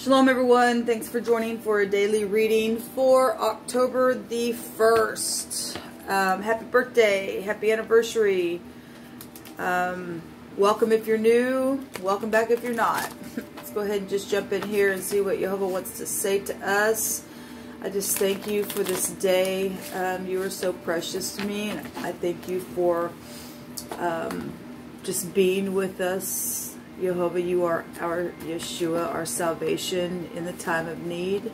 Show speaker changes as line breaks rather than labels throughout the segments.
Shalom everyone, thanks for joining for a daily reading for October the 1st. Happy birthday, happy anniversary. Welcome if you're new, welcome back if you're not. Let's go ahead and just jump in here and see what Jehovah wants to say to us. I just thank you for this day. You are so precious to me, and I thank you for just being with us. Jehovah, you are our Yeshua, our salvation in the time of need.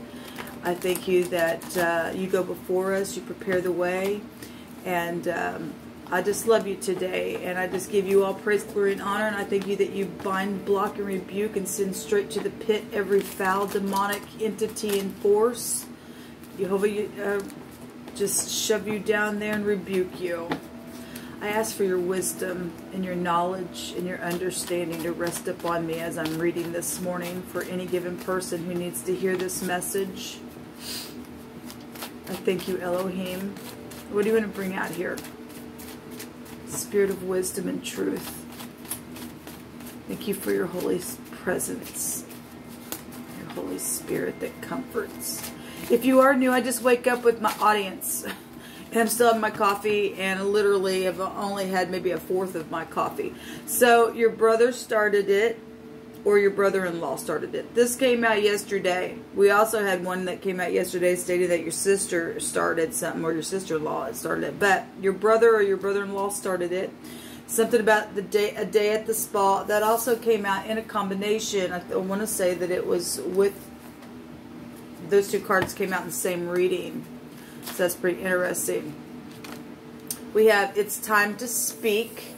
I thank you that you go before us, you prepare the way, and I just love you today, and I just give you all praise, glory, and honor, and I thank you that you bind, block, and rebuke and send straight to the pit every foul, demonic entity and force. Jehovah, just shove you down there and rebuke you. I ask for your wisdom and your knowledge and your understanding to rest upon me as I'm reading this morning for any given person who needs to hear this message. I thank you, Elohim. What do you want to bring out here? Spirit of wisdom and truth. Thank you for your Holy presence, your Holy Spirit that comforts. If you are new, I just wake up with my audience. And I'm still having my coffee, and literally have only had maybe a fourth of my coffee. So your brother started it, or your brother-in-law started it. This came out yesterday. We also had one that came out yesterday stating that your sister started something, or your sister-in-law started it. But your brother or your brother-in-law started it. Something about a day at the spa. That also came out in a combination. I want to say that it was with, those two cards came out in the same reading. So that's pretty interesting. We have It's Time to Speak.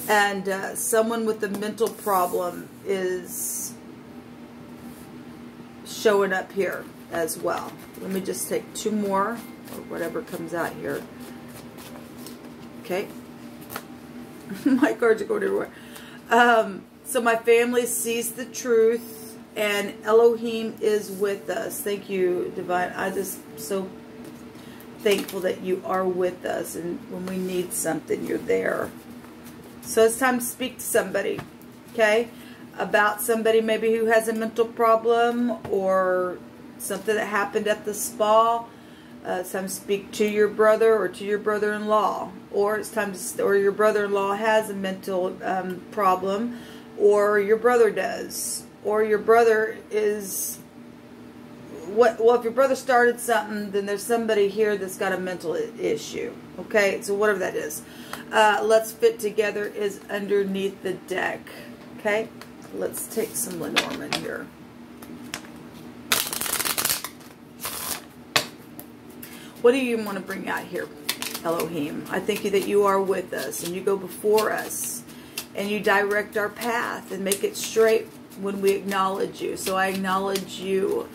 And someone with a mental problem is showing up here as well. Let me just take two more, or whatever comes out here. Okay. My cards are going everywhere. So my family sees the truth. And Elohim is with us. Thank you, Divine. I just so thankful that you are with us. And when we need something, you're there. So it's time to speak to somebody. Okay? About somebody maybe who has a mental problem. Or something that happened at the spa. It's time to speak to your brother or to your brother-in-law. Or it's time to, or your brother-in-law has a mental problem. Or your brother does. Or your brother is, well, if your brother started something, then there's somebody here that's got a mental issue. Okay, so whatever that is. Let's Fit Together is underneath the deck. Okay, let's take some Lenormand here. What do you want to bring out here, Elohim? I thank you that you are with us, and you go before us, and you direct our path, and make it straight when we acknowledge you. So I acknowledge you,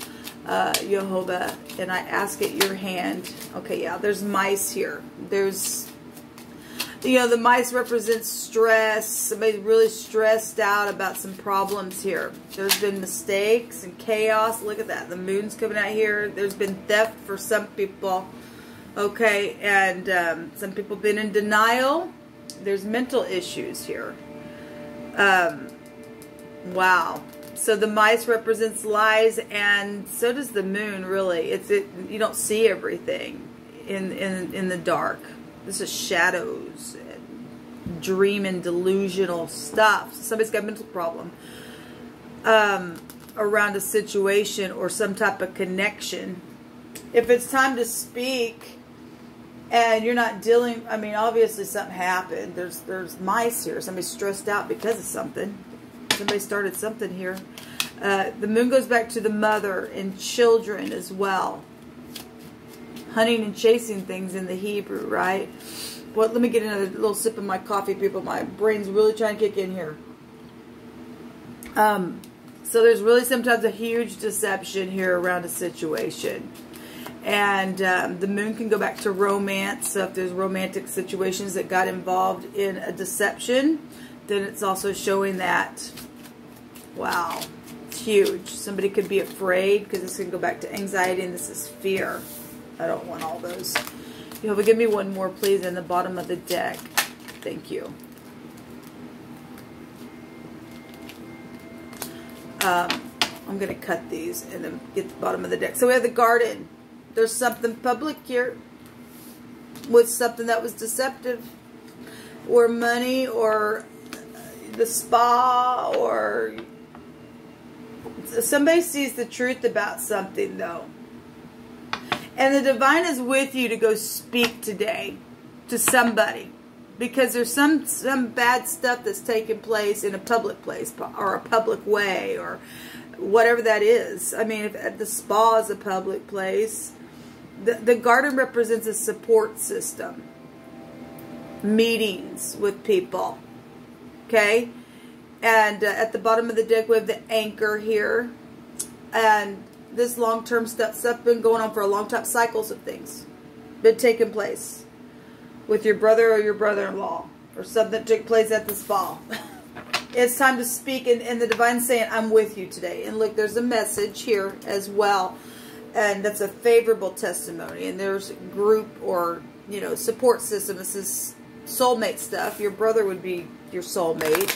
Jehovah, and I ask at your hand. Okay, yeah, there's mice here. There's, you know, the mice represent stress. Somebody's really stressed out about some problems here. There's been mistakes and chaos. Look at that. The moon's coming out here. There's been theft for some people. Okay, and some people have been in denial. There's mental issues here. Wow. So the mice represents lies, and so does the moon, really. You don't see everything in the dark. This is shadows, and dream and delusional stuff. So somebody's got a mental problem around a situation or some type of connection. If it's time to speak and you're not dealing, I mean, obviously something happened. There's mice here. Somebody's stressed out because of something. Somebody started something here. The moon goes back to the mother and children as well. Hunting and chasing things in the Hebrew, right? Well, let me get another little sip of my coffee, people. My brain's really trying to kick in here. So there's really sometimes a huge deception here around a situation. And the moon can go back to romance. So if there's romantic situations that got involved in a deception, then it's also showing that, wow, it's huge. Somebody could be afraid, because this can go back to anxiety, and this is fear. I don't want all those. Jehovah, give me one more, please, in the bottom of the deck. Thank you. I'm going to cut these and then get the bottom of the deck. So we have the garden. There's something public here with something that was deceptive, or money, or the spa, or somebody sees the truth about something though. And the divine is with you to go speak today to somebody, because there's some bad stuff that's taking place in a public place or a public way or whatever that is. I mean, if the spa is a public place, the garden represents a support system, meetings with people, okay? And at the bottom of the deck we have the anchor here, and this long-term stuff's been going on for a long time. Cycles of things been taking place with your brother or your brother-in-law, or something that took place at the spa. It's time to speak, and the divine's saying, I'm with you today. And look, there's a message here as well, and that's a favorable testimony. And there's a group or, you know, support system. This is soulmate stuff. Your brother would be your soulmate.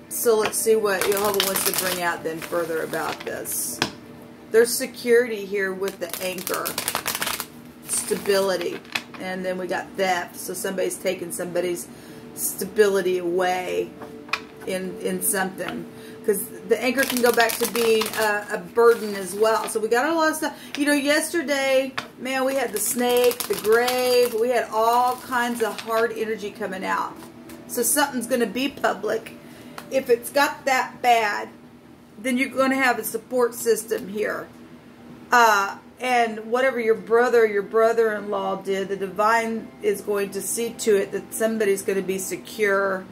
So let's see what Jehovah wants to bring out then further about this. There's security here with the anchor. Stability. And then we got theft. So somebody's taking somebody's stability away in something. Because the anchor can go back to being a burden as well. So we got a lot of stuff. You know, yesterday, man, we had the snake, the grave. We had all kinds of hard energy coming out. So something's going to be public. If it's got that bad, then you're going to have a support system here. And whatever your brother or your brother-in-law did, the divine is going to see to it that somebody's going to be secure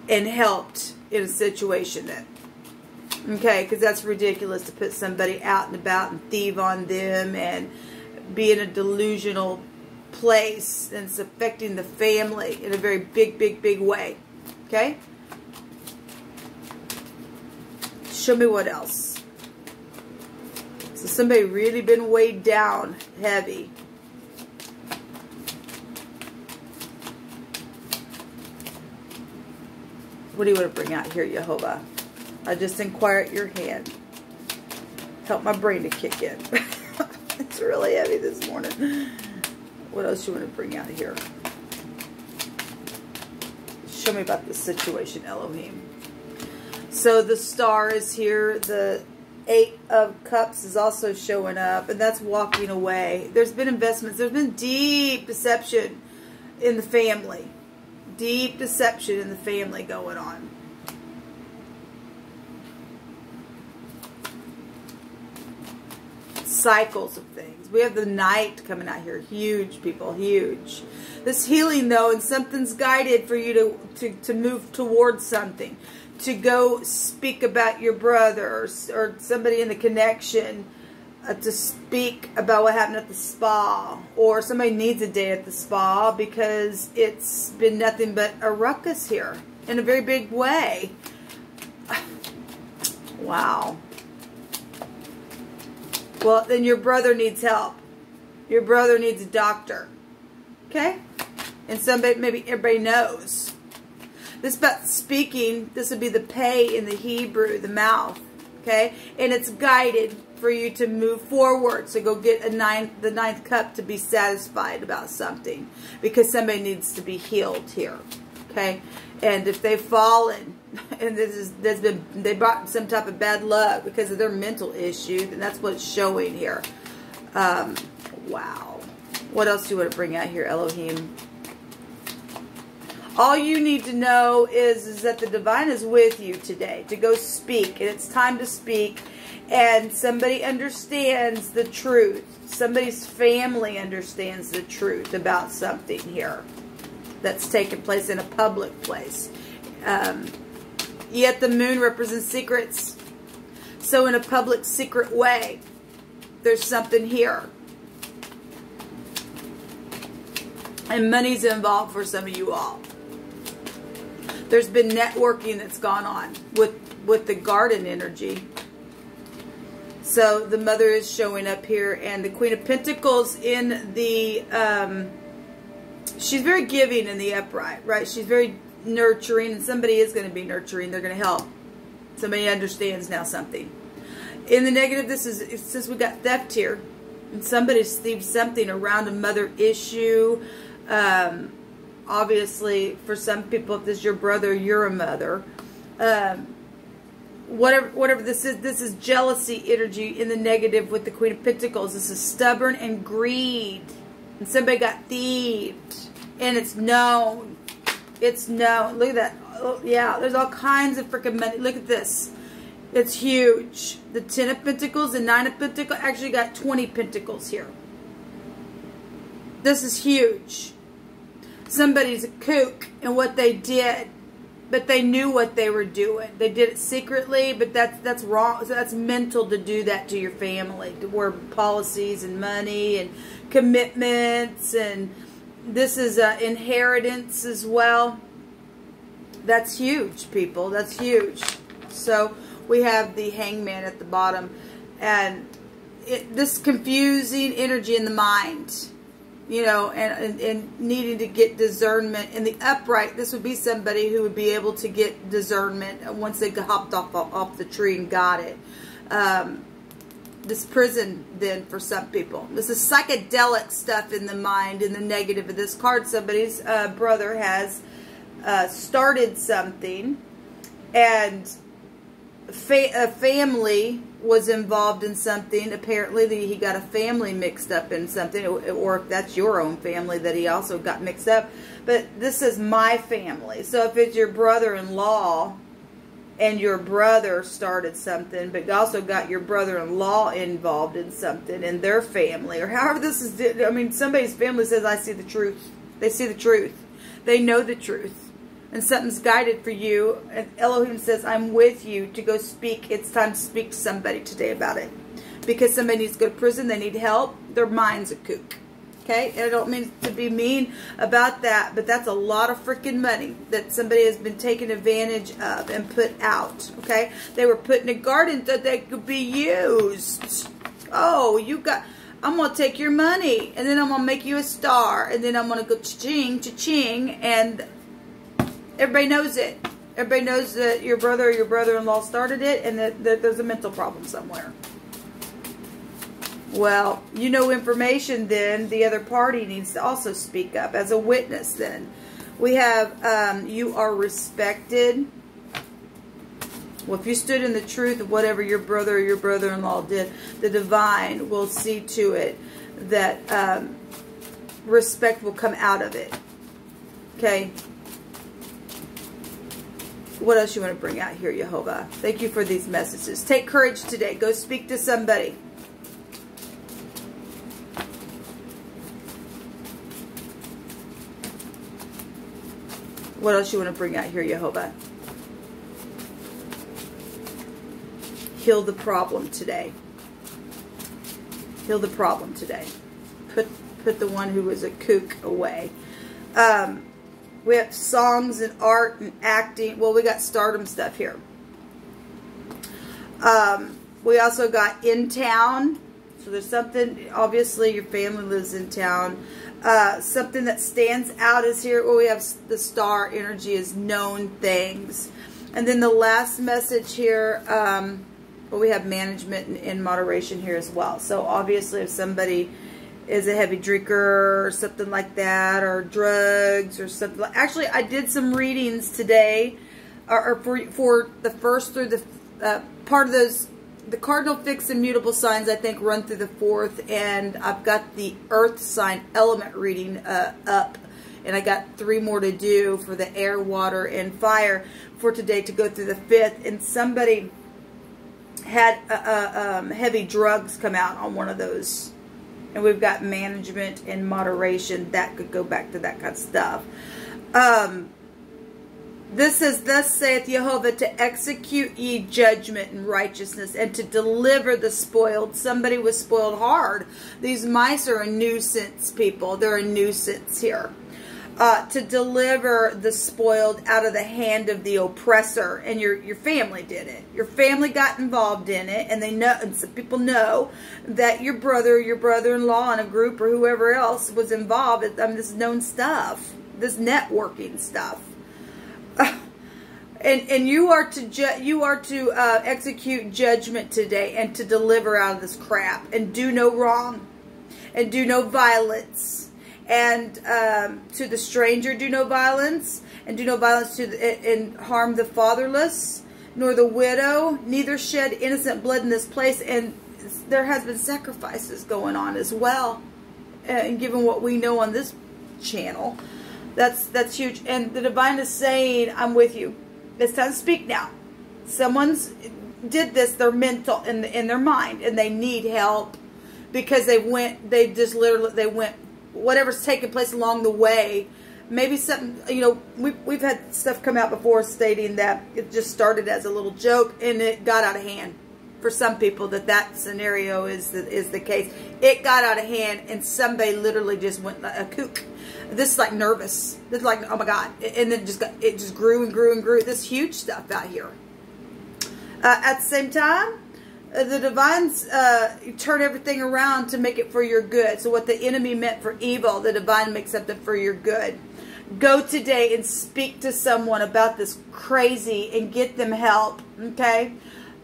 and helped in a situation that, okay, because that's ridiculous to put somebody out and about and thieve on them and be in a delusional place, and it's affecting the family in a very big way. Okay? Show me what else. So somebody really been weighed down heavy. What do you want to bring out here, Jehovah? I just inquire at your hand. Help my brain to kick in. It's really heavy this morning. What else you want to bring out here? Show me about this situation, Elohim. So the star is here. The 8 of Cups is also showing up, and that's walking away. There's been investments. There's been deep deception in the family. Deep deception in the family going on. Cycles of things. We have the Knight coming out here. Huge, people. Huge. This healing, though, and something's guided for you to move towards something. To go speak about your brother or somebody in the connection, to speak about what happened at the spa, or somebody needs a day at the spa because it's been nothing but a ruckus here in a very big way. Wow. Well, then your brother needs help. Your brother needs a doctor. Okay? And somebody, maybe everybody knows. This about speaking, this would be the pay in the Hebrew, the mouth, okay? And it's guided for you to move forward. So go get the 9th cup to be satisfied about something, because somebody needs to be healed here, okay? And if they've fallen, and they brought some type of bad luck because of their mental issue, then that's what's showing here. Wow. What else do you want to bring out here, Elohim? All you need to know is that the divine is with you today to go speak. And it's time to speak. And somebody understands the truth. Somebody's family understands the truth about something here that's taking place in a public place. Yet the moon represents secrets. So in a public, secret way, there's something here. And money's involved for some of you all. There's been networking that's gone on with the garden energy. So the mother is showing up here, and the Queen of Pentacles in the, she's very giving in the upright, right? She's very nurturing, and somebody is going to be nurturing. They're going to help Somebody understands now something. In the negative, it says we got theft here. And somebody leaves something around a mother issue. Obviously, for some people, if this is your brother, you're a mother. Whatever this is jealousy energy in the negative with the Queen of Pentacles. This is stubborn and greed. And somebody got thieved. And it's known. It's known. Look at that. Oh, yeah, there's all kinds of freaking money. Look at this. It's huge. The 10 of Pentacles and 9 of Pentacles actually got 20 Pentacles here. This is huge. Somebody's a kook in what they did, but they knew what they were doing. They did it secretly, but that's wrong. So that's mental to do that to your family, to wear policies and money and commitments, and this is inheritance as well. That's huge, people. That's huge. So we have the Hangman at the bottom, and this confusing energy in the mind, you know, and needing to get discernment. In the upright, this would be somebody who would be able to get discernment once they hopped off the tree and got it. This prison, then, for some people. This is psychedelic stuff in the mind, in the negative of this card. Somebody's brother has started something, and a family was involved in something. Apparently he got a family mixed up in something, or if that's your own family that he also got mixed up. But this is my family. So if it's your brother-in-law and your brother started something, but also got your brother-in-law involved in something in their family, or however this is, I mean, somebody's family says, I see the truth. They see the truth. They know the truth. And something's guided for you. And Elohim says, I'm with you to go speak. It's time to speak to somebody today about it. Because somebody needs to go to prison. They need help. Their mind's a kook. Okay? And I don't mean to be mean about that, but that's a lot of freaking money that somebody has been taken advantage of and put out. Okay? They were put in a garden so they could be used. Oh, you got... I'm going to take your money, and then I'm going to make you a star, and then I'm going to go cha-ching, cha-ching, and everybody knows it. Everybody knows that your brother or your brother-in-law started it, and that there's a mental problem somewhere. Well, you know information, then the other party needs to also speak up as a witness. Then we have you are respected. Well, if you stood in the truth of whatever your brother or your brother-in-law did, the divine will see to it that respect will come out of it. Okay? What else you want to bring out here, Jehovah? Thank you for these messages. Take courage today. Go speak to somebody. What else you want to bring out here, Jehovah? Heal the problem today. Heal the problem today. Put the one who was a kook away. We have songs and art and acting. Well, we got stardom stuff here. We also got in town. So there's something, obviously your family lives in town. Something that stands out is here. Well, we have the star energy is known things. And then the last message here, well, we have management and moderation here as well. So obviously if somebody is a heavy drinker or something like that, or drugs or something like, actually I did some readings today or for the first through the part of those, the cardinal fixed and mutable signs, I think, run through the 4th, and I've got the earth sign element reading up, and I got 3 more to do for the air, water, and fire for today to go through the 5th. And somebody had heavy drugs come out on one of those, and we've got management and moderation. That could go back to that kind of stuff. This says, thus saith Jehovah, to execute ye judgment and righteousness, and to deliver the spoiled. Somebody was spoiled hard. These mice are a nuisance, people. They're a nuisance here. To deliver the spoiled out of the hand of the oppressor. And your family did it. Your family got involved in it, and they know, and some people know that your brother or your brother-in-law and a group or whoever else was involved. I mean, this is known stuff. This networking stuff. And you are to execute judgment today and to deliver out of this crap and do no wrong and do no violence. And to the stranger do no violence, and do no violence and harm the fatherless, nor the widow, neither shed innocent blood in this place. And there has been sacrifices going on as well. And given what we know on this channel, that's huge. And the divine is saying, I'm with you. It's time to speak now. Someone's did this, they're mental in their mind, and they need help because they went, whatever's taking place along the way. Maybe something, you know, we've had stuff come out before stating that it just started as a little joke and it got out of hand. For some people, that scenario is the case. It got out of hand and somebody literally just went like a kook. This is like nervous. This is like, oh my God. And then it just grew and grew and grew. This huge stuff out here. At the same time, the divines turn everything around to make it for your good. So what the enemy meant for evil, the divine makes something for your good. Go today and speak to someone about this crazy and get them help. Okay?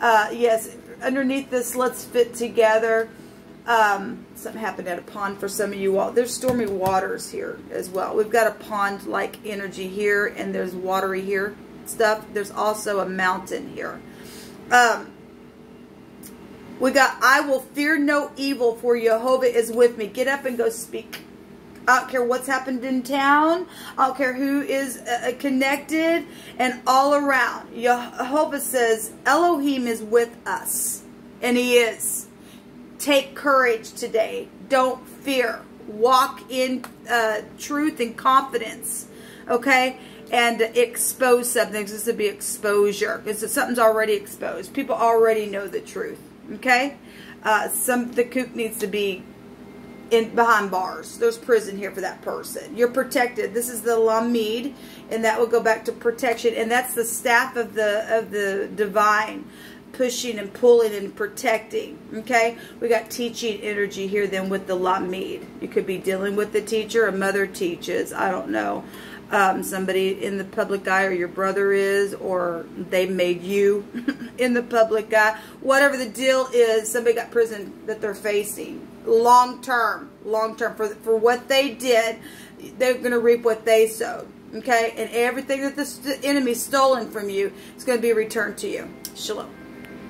Yes, underneath this, let's fit together. Something happened at a pond for some of you all. There's stormy waters here as well. We've got a pond-like energy here, and there's watery here stuff. There's also a mountain here. We got, I will fear no evil, for Jehovah is with me. Get up and go speak. I don't care what's happened in town. I don't care who is connected and all around. Jehovah says, Elohim is with us. And he is. Take courage today. Don't fear. Walk in truth and confidence. Okay? And expose something. This will be exposure. Because something's already exposed. People already know the truth. Okay? The kook needs to be behind bars. There's prison here for that person. You're protected. This is the Lamed, and that will go back to protection. And that's the staff of the divine, pushing and pulling and protecting. Okay, we got teaching energy here. Then with the Lamed, you could be dealing with the teacher. A mother teaches. I don't know. Somebody in the public eye, or your brother is, or they made you in the public eye. Whatever the deal is, somebody got prison that they're facing. Long term for what they did, they're going to reap what they sowed. Okay, and everything that the enemy stolen from you is going to be returned to you. Shalom.